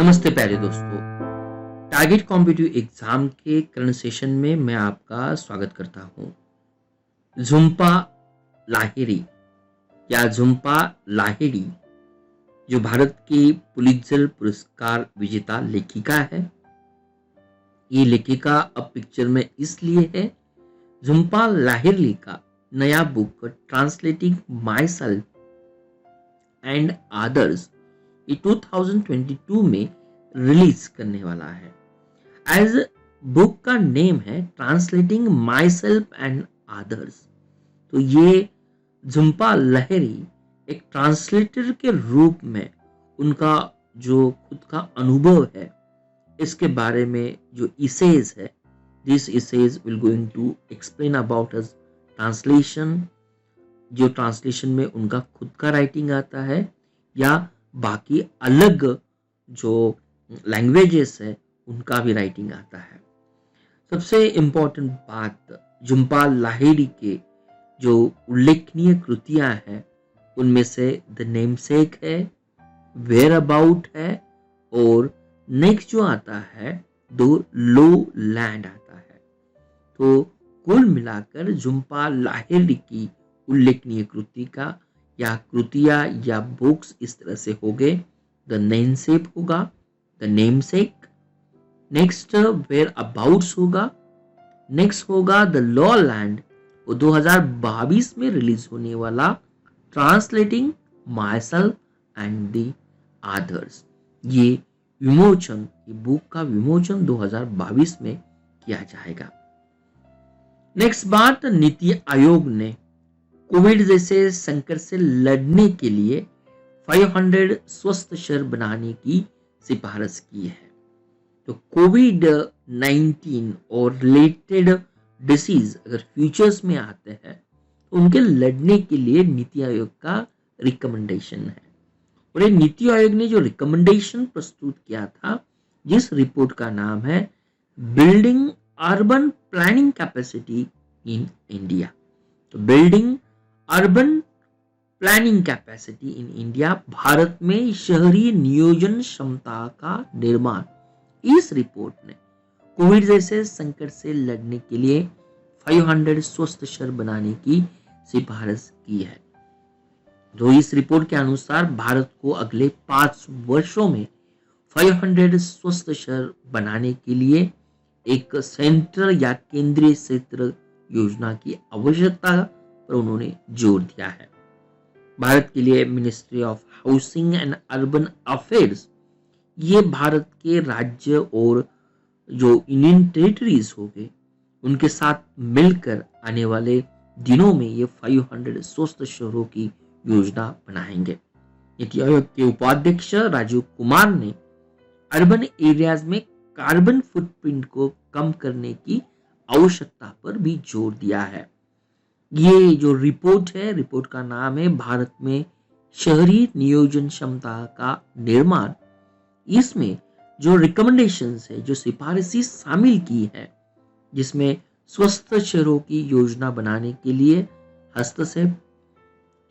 नमस्ते प्यारे दोस्तों। टारगेट कॉम्पिटिटिव एग्जाम के करंट सेशन में मैं आपका स्वागत करता हूं। झुम्पा लाहिरी या झुम्पा लाहिड़ी जो भारत की पुलित्जर पुरस्कार विजेता लेखिका है। ये लेखिका अब पिक्चर में इसलिए है, झुम्पा लाहिरी का नया book translating myself and others 2022 में रिलीज करने वाला है। एज बुक का नेम है translating myself and others, तो ये झुम्पा लाहिरी एक ट्रांसलेटर के रूप में उनका जो खुद का अनुभव है इसके बारे में जो इसेज है, this usage will going to explain about us translation, जो ट्रांसलेशन में उनका खुद का राइटिंग आता है या बाकी अलग जो लैंग्वेजेस है उनका भी राइटिंग आता है। सबसे इंपॉर्टेंट बात, झुम्पा लाहिड़ी के जो उल्लेखनीय कृतियां हैं उनमें से द नेमसेक है, वेयर अबाउट है और नेक्स्ट जो आता है द लो लैंड आता है। तो कुल मिलाकर झुम्पा लाहिड़ी की उल्लेखनीय कृति का या कृतियां या बुक्स इस तरह से हो गए, द नेमसेक होगा, the namesake, next whereabouts होगा, नेक्स्ट होगा द लॉ लैंड, वो 2022 में रिलीज होने वाला translating myself and the others. ये विमोचन, ये बुक का विमोचन 2022 में किया जाएगा। नेक्स्ट बात, नीति आयोग ने कोविड जैसे संकट से लड़ने के लिए 500 स्वस्थ शहर बनाने की सिफारिश की है। तो कोविड 19 और रिलेटेड डिसीज अगर फ्यूचर्स में आते हैं तो उनके लड़ने के लिए नीति आयोग का रिकमेंडेशन है। और ये नीति आयोग ने जो रिकमेंडेशन प्रस्तुत किया था, जिस रिपोर्ट का नाम है building urban planning capacity in India, तो building urban planning capacity in India, Bharat में शहरी नियोजन क्षमता का निर्माण, इस रिपोर्ट ने कोविड जैसे संकट से लड़ने के लिए 500 स्वस्थ शहर बनाने की सिफारिश की है। तो इस रिपोर्ट के अनुसार भारत को अगले 5 वर्षों में 500 स्वस्थ शहर बनाने के लिए एक सेंट्रल या केंद्रीय क्षेत्र योजना की आवश्यकता पर उन्होंने जोर दिया है। भारत के लिए ministry of housing and urban affairs, ये भारत के राज्य और जो इंडियन टेरिटरीज हो गए उनके साथ मिलकर आने वाले दिनों में ये 500 स्वस्थ शहरों की योजना बनाएंगे। नीति आयोग के उपाध्यक्ष राजीव कुमार ने अर्बन एरियाज में कार्बन फुटप्रिंट को कम करने की आवश्यकता पर भी जोर दिया है। ये जो रिपोर्ट है, रिपोर्ट का नाम है भारत में शहरी नियोजन क्षमता का निर्माण। इसमें जो रिकमेंडेशंस है, जो सिफारिशें शामिल की है, जिसमें स्वस्थ शहरों की योजना बनाने के लिए हस्तक्षेप,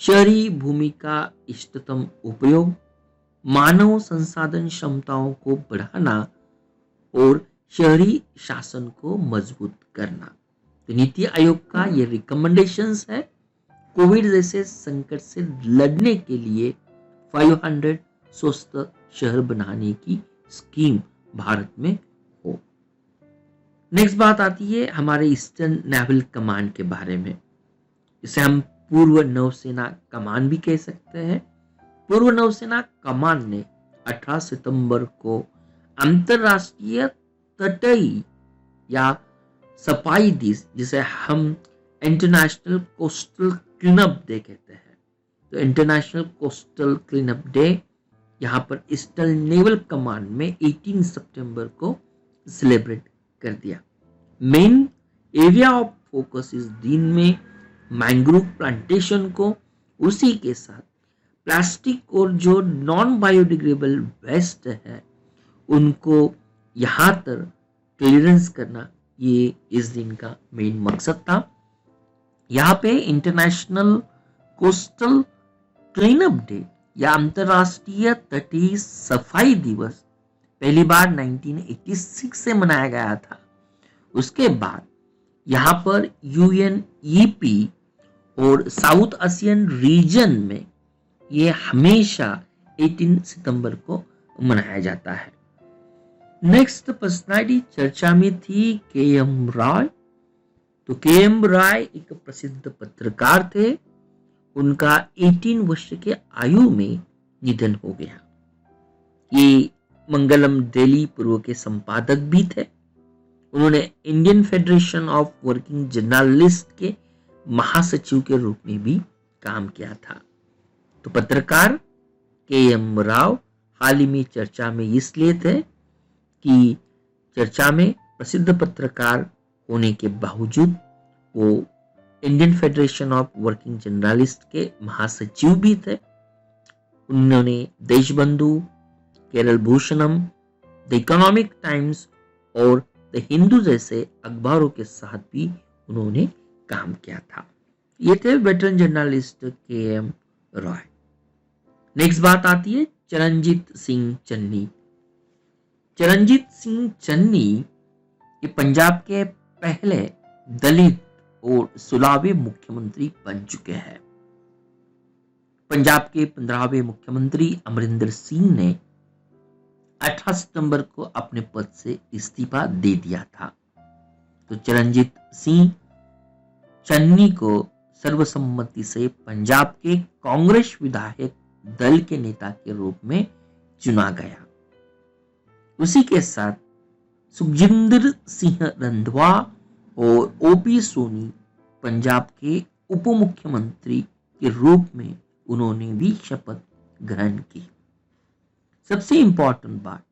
शहरी भूमि का इष्टतम उपयोग, मानव संसाधन क्षमताओं को बढ़ाना और शहरी शासन को मजबूत करना। तो नीति आयोग का ये रिकमेंडेशंस है कोविड जैसे संकट से लड़ने के लिए 500 स्वस्थ शहर बनाने की स्कीम भारत में हो। नेक्स्ट बात आती है हमारे ईस्टर्न नेवल कमांड के बारे में। इसे हम पूर्व नौसेना कमान भी कह सकते हैं। पूर्व नौसेना कमान ने 18 सितंबर को अंतरराष्ट्रीय तटीय या सफाई दिवस, जिसे हम इंटरनेशनल कोस्टल क्लीनअप डे कहते हैं, तो इंटरनेशनल कोस्टल क्लीनअप डे यहाँ पर ईस्टर्न नेवल कमांड में 18 सितंबर को सेलिब्रेट कर दिया। मेन एरिया ऑफ फोकस इस दिन में मैंग्रोव प्लांटेशन को, उसी के साथ प्लास्टिक और जो नॉन बायोडिग्रेडेबल वेस्ट है उनको यहाँ तक क्लियरेंस करना, ये इस दिन का मेन मकसद था। यहाँ पे इंटरनेशनल कोस्टल क्लीनअप डे या अंतरराष्ट्रीय तटीय सफाई दिवस पहली बार 1986 से मनाया गया था। उसके बाद यहाँ पर यूएनईपी और साउथ एशियन रीजन में ये हमेशा 18 सितंबर को मनाया जाता है। नेक्स्ट पर्सनालिटी चर्चा में थी के एम रॉय। तो के एम रॉय एक प्रसिद्ध पत्रकार थे। उनका 18 वर्ष के आयु में निधन हो गया। ये मंगलम डेली पूर्व के संपादक भी थे। उन्होंने Indian Federation of Working Journalist के महासचिव के रूप में भी काम किया था। तो पत्रकार के एम राव हाल ही में चर्चा में इसलिए थे कि चर्चा में प्रसिद्ध पत्रकार होने के बावजूद वो Indian Federation of Working Journalist के महासचिव भी थे। उन्होंने Deshbandhu, Kerala Bhushanam, the Economic Times और द हिंदू जैसे अखबारों के साथ भी उन्होंने काम किया था। ये थे वेटरन जर्नलिस्ट के एम रॉय। नेक्स्ट बात आती है चरणजीत सिंह चन्नी। चरणजीत सिंह चन्नी ये पंजाब के पहले दलित और 16वें मुख्यमंत्री बन चुके हैं। पंजाब के 15वें मुख्यमंत्री अमरिंदर सिंह ने 18 सितंबर को अपने पद से इस्तीफा दे दिया था। तो चरणजीत सिंह चन्नी को सर्वसम्मति से पंजाब के कांग्रेस विधायक दल के नेता के रूप में चुना गया। उसी के साथ सुखजिंदर सिंह रंधावा और ओपी सोनी पंजाब के उप मुख्यमंत्री के रूप में उन्होंने भी शपथ ग्रहण की। सबसे इंपॉर्टेंट बात,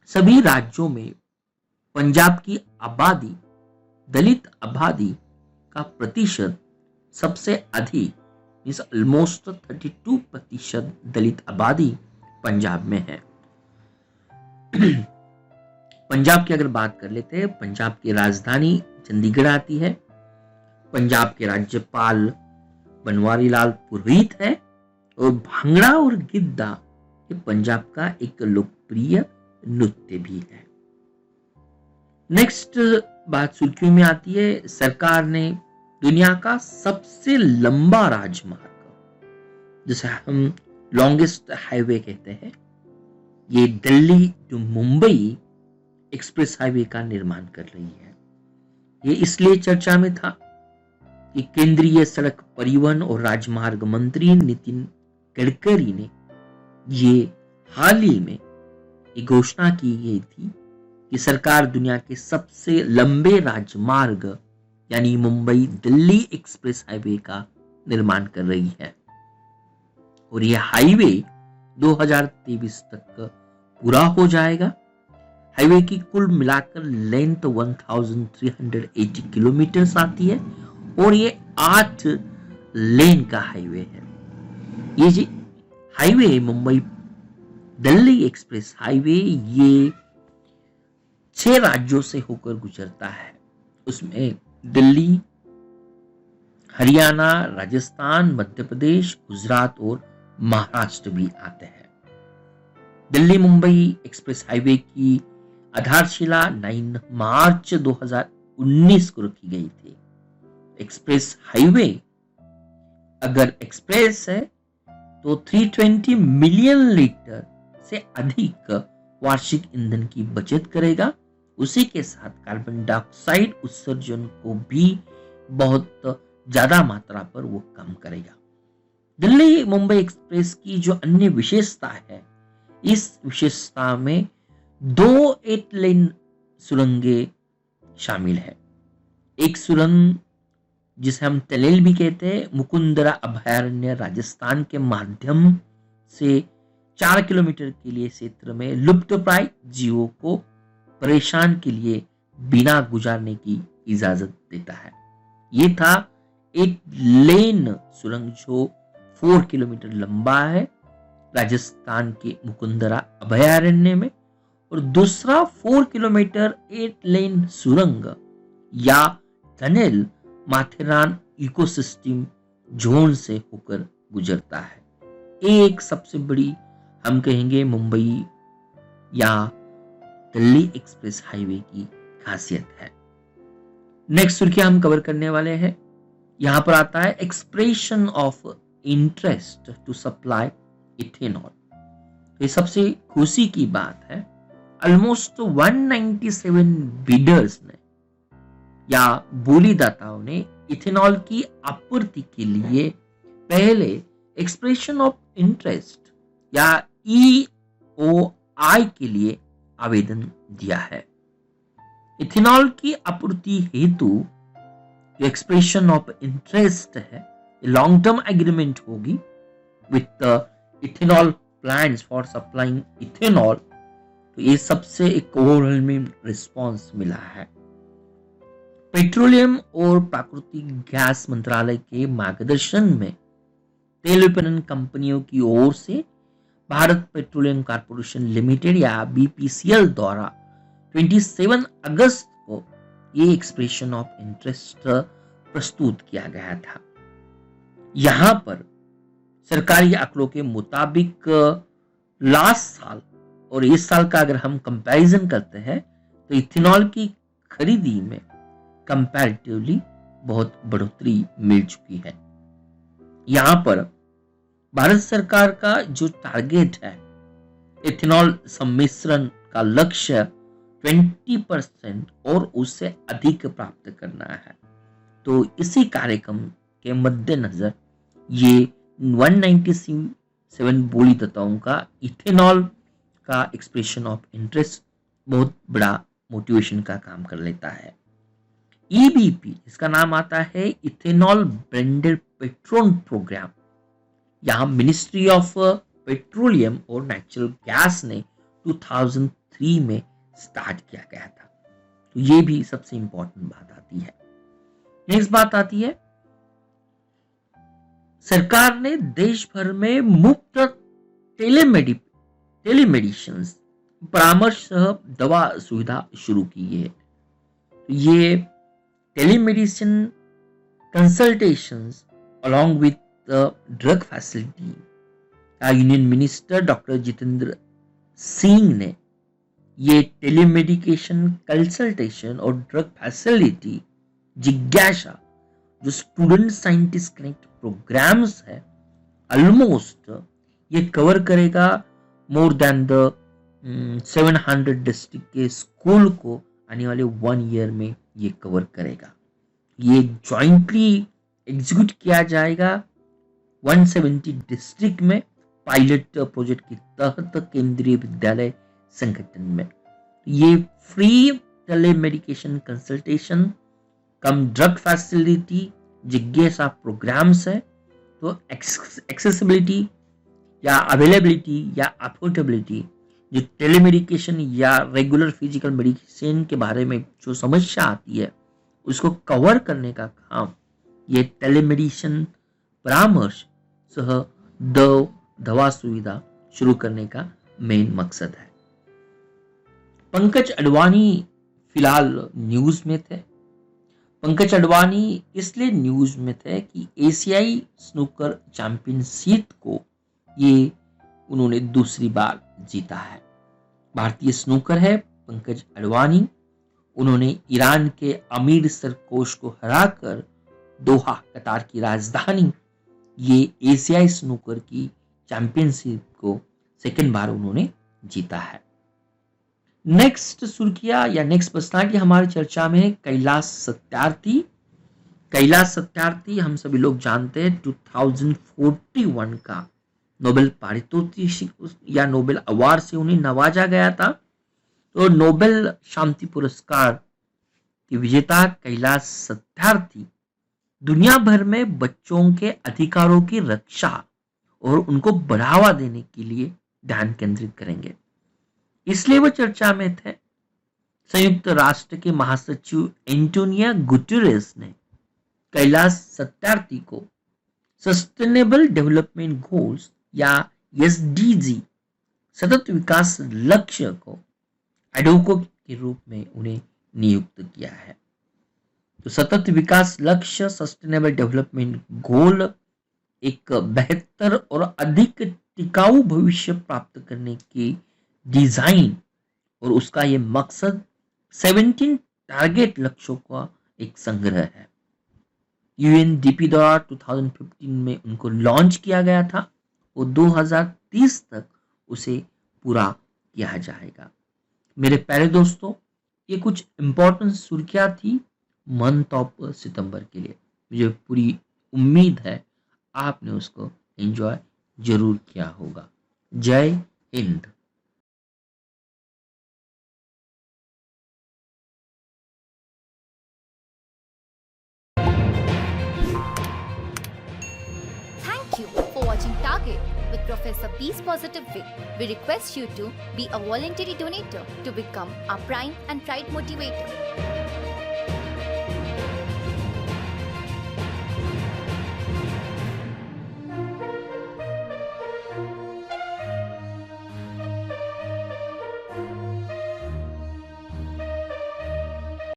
सभी राज्यों में पंजाब की आबादी, दलित आबादी का प्रतिशत सबसे अधिक, मींस ऑलमोस्ट 32% दलित आबादी पंजाब में है। पंजाब की अगर बात कर लेते हैं, पंजाब की राजधानी चंडीगढ़ आती है। पंजाब के राज्यपाल बनवारी लाल पुरोहित है और भांगड़ा और गिद्धा ये पंजाब का एक लोकप्रिय नृत्य भी है। नेक्स्ट बात सुर्खियों में आती है, सरकार ने दुनिया का सबसे लंबा राजमार्ग, जिसे हम लॉन्गेस्ट हाईवे कहते हैं, ये Delhi to Mumbai express highway का निर्माण कर रही है। ये इसलिए चर्चा में था कि केंद्रीय सड़क परिवहन और राजमार्ग मंत्री नितिन गडकरी ने ये हाल ही में एक घोषणा की गई थी कि सरकार दुनिया के सबसे लंबे राजमार्ग यानी मुंबई दिल्ली एक्सप्रेस हाईवे का निर्माण कर रही है और यह हाईवे 2023 तक पूरा हो जाएगा। हाईवे की कुल मिलाकर लेंथ 1380 किलोमीटर आती है और ये 8 लेन का हाईवे है। ये जी highway Mumbai Delhi express highway ये 6 राज्यों से होकर गुजरता है। उसमें दिल्ली, हरियाणा, राजस्थान, मध्य प्रदेश, गुजरात और महाराष्ट्र भी आते हैं। दिल्ली मुंबई एक्सप्रेस हाईवे की आधारशिला 9 मार्च 2019 को रखी गई थी। एक्सप्रेस हाईवे अगर एक्सप्रेस है तो 320 मिलियन लीटर से अधिक वार्षिक ईंधन की बचत करेगा। उसी के साथ कार्बन डाइऑक्साइड उत्सर्जन को भी बहुत ज्यादा मात्रा पर वो कम करेगा। दिल्ली मुंबई एक्सप्रेस की जो अन्य विशेषता है, इस विशेषता में 2 8 लेन सुरंगें शामिल है। एक सुरंग जिसे हम टनल भी कहते हैं, मुकुंदरा अभयारण्य राजस्थान के माध्यम से 4 किलोमीटर के लिए क्षेत्र में लुप्तप्राय जीवों को परेशान के लिए बिना गुजारने की इजाजत देता है। ये था 8 लेन सुरंग जो 4 किलोमीटर लंबा है राजस्थान के मुकुंदरा अभयारण्य में, और दूसरा 4 किलोमीटर 8 लेन सुरंग या टनल माथेरान इकोसिस्टम जोन से होकर गुजरता है। एक सबसे बड़ी हम कहेंगे मुंबई या दिल्ली एक्सप्रेस हाईवे की खासियत है। नेक्स्ट सुर्खियां हम कवर करने वाले हैं। यहां पर आता है expression of interest to supply ethanol. ये सबसे खुशी की बात है, ऑलमोस्ट 197 बिडर्स ने या बोलीदाताओं ने इथेनॉल की आपूर्ति के लिए पहले एक्सप्रेशन ऑफ इंटरेस्ट या EOI के लिए आवेदन दिया है। इथेनॉल की आपूर्ति हेतु जो एक्सप्रेशन ऑफ इंटरेस्ट है, लॉन्ग टर्म एग्रीमेंट होगी with ethanol plants for supplying ethanol. तो ये सबसे एक ओवरवेलमिंग रिस्पॉन्स मिला है। पेट्रोलियम और प्राकृतिक गैस मंत्रालय के मार्गदर्शन में तेल विपणन कंपनियों की ओर से भारत पेट्रोलियम कॉर्पोरेशन लिमिटेड या BPCL द्वारा 27 अगस्त को ये एक्सप्रेशन ऑफ इंटरेस्ट प्रस्तुत किया गया था। यहां पर सरकारी आंकड़ों के मुताबिक लास्ट साल और इस साल का अगर हम कंपैरिजन करते हैं तो इथेनॉल की खरीदी में कंपैरेटिवली बहुत बढ़ोतरी मिल चुकी है। यहां पर भारत सरकार का जो टारगेट है इथेनॉल सम्मिश्रण का लक्ष्य 20% और उससे अधिक प्राप्त करना है। तो इसी कार्यक्रम के मद्देनजर ये 197 बोलीदाताओं का इथेनॉल का एक्सप्रेशन ऑफ इंटरेस्ट बहुत बड़ा मोटिवेशन का काम कर लेता है। EBP इसका नाम आता है इथेनॉल ब्लेंडेड पेट्रोल प्रोग्राम। यहां मिनिस्ट्री ऑफ पेट्रोलियम और नेचुरल गैस ने 2003 में स्टार्ट किया गया था। तो ये भी सबसे इंपॉर्टेंट बात आती है। नेक्स्ट बात आती है, सरकार ने देश भर में मुफ्त टेलीमेडिसिन परामर्श सह दवा सुविधा शुरू की है। ये telemedicine consultations along with drug facility का union minister doctor Jitendra Singh ने ये टेलीमेडिकेशन कंसल्टेशन और ड्रग फैसिलिटी जिज्ञासा जो स्टूडेंट साइंटिस्ट कनेक्ट प्रोग्राम्स है, ऑलमोस्ट ये कवर करेगा मोर देन द 700 डिस्ट्रिक्ट के स्कूल को आने वाले 1 ईयर में ये कवर करेगा। ये जॉइंटली एग्जीक्यूट किया जाएगा 170 डिस्ट्रिक्ट में पायलट प्रोजेक्ट के तहत केंद्रीय विद्यालय संगठन में। ये फ्री टेलीमेडिकेशन कंसल्टेशन कम ड्रग फैसिलिटी जिज्ञासा प्रोग्राम्स है। तो एक्सेसिबिलिटी या अवेलेबिलिटी या अफोर्डेबिलिटी, जो टेलीमेडिकेशन या रेगुलर फिजिकल मेडिसिन के बारे में जो समस्या आती है उसको कवर करने का काम ये टेलीमेडिसिन परामर्श सह दवा सुविधा शुरू करने का मेन मकसद है। पंकज अडवाणी फिलहाल न्यूज में थे। पंकज अडवाणी इसलिए न्यूज में थे कि एशियाई स्नूकर चैंपियनशिप को ये उन्होंने दूसरी बार जीता है। भारतीय स्नूकर है पंकज अडवाणी। उन्होंने ईरान के अमीर सरकोश को हराकर दोहा, कतार की राजधानी, ये एशियाई स्नूकर की चैंपियनशिप को सेकंड बार उन्होंने जीता है। नेक्स्ट सुर्खिया या नेक्स्ट पर्सनालिटी हमारी चर्चा में है कैलाश सत्यार्थी। कैलाश सत्यार्थी हम सभी लोग जानते हैं 2041 का नोबेल पारितोषिक या नोबेल अवार्ड से उन्हें नवाजा गया था। तो नोबेल शांति पुरस्कार के विजेता कैलाश सत्यार्थी दुनिया भर में बच्चों के अधिकारों की रक्षा और उनको बढ़ावा देने के लिए ध्यान केंद्रित करेंगे, इसलिए वो चर्चा में थे। संयुक्त राष्ट्र के महासचिव एंटोनियो गुटेरेस ने कैलाश सत्यार्थी को सस्टेनेबल डेवलपमेंट गोल्स या SDG सतत विकास लक्ष्य को एडवोकेट के रूप में उन्हें नियुक्त किया है। तो सतत विकास लक्ष्य सस्टेनेबल डेवलपमेंट गोल एक बेहतर और अधिक टिकाऊ भविष्य प्राप्त करने की डिजाइन और उसका ये मकसद 17 टारगेट लक्ष्यों का एक संग्रह है। यूएनडीपी द्वारा 2015 में उनको लॉन्च किया गया था और 2030 तक उसे पूरा किया जाएगा। मेरे प्यारे दोस्तों, ये कुछ इंपॉर्टेंट सुर्खियां थी मंथ ऑफ सितंबर के लिए। मुझे पूरी उम्मीद है आपने उसको एंजॉय जरूर किया होगा। जय Hind. Thank you for watching Target with Professor B's Positive Way. We request you to be a voluntary donator to become our Prime and Pride motivator.